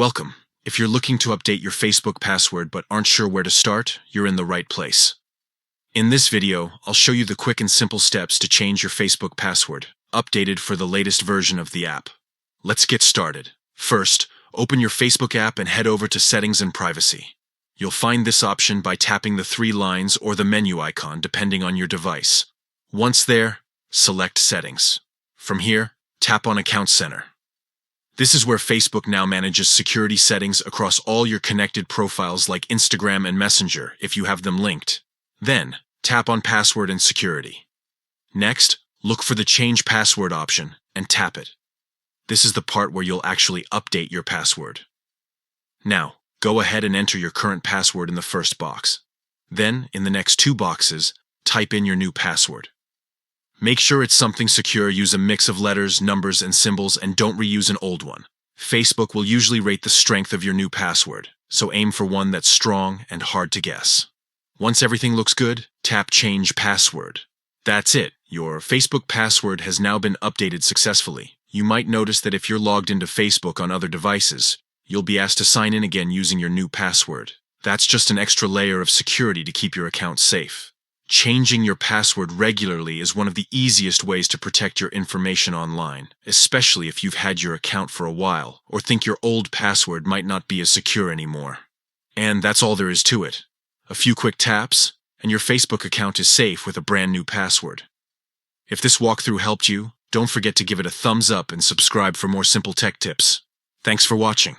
Welcome. If you're looking to update your Facebook password but aren't sure where to start, you're in the right place. In this video, I'll show you the quick and simple steps to change your Facebook password, updated for the latest version of the app. Let's get started. First, open your Facebook app and head over to Settings and Privacy. You'll find this option by tapping the three lines or the menu icon depending on your device. Once there, select Settings. From here, tap on Account Center. This is where Facebook now manages security settings across all your connected profiles like Instagram and Messenger if you have them linked. Then, tap on Password and Security. Next, look for the Change Password option and tap it. This is the part where you'll actually update your password. Now, go ahead and enter your current password in the first box. Then, in the next two boxes, type in your new password. Make sure it's something secure, use a mix of letters, numbers, and symbols, and don't reuse an old one. Facebook will usually rate the strength of your new password, so aim for one that's strong and hard to guess. Once everything looks good, tap Change Password. That's it. Your Facebook password has now been updated successfully. You might notice that if you're logged into Facebook on other devices, you'll be asked to sign in again using your new password. That's just an extra layer of security to keep your account safe. Changing your password regularly is one of the easiest ways to protect your information online, especially if you've had your account for a while or think your old password might not be as secure anymore. And that's all there is to it. A few quick taps, and your Facebook account is safe with a brand new password. If this walkthrough helped you, don't forget to give it a thumbs up and subscribe for more simple tech tips. Thanks for watching.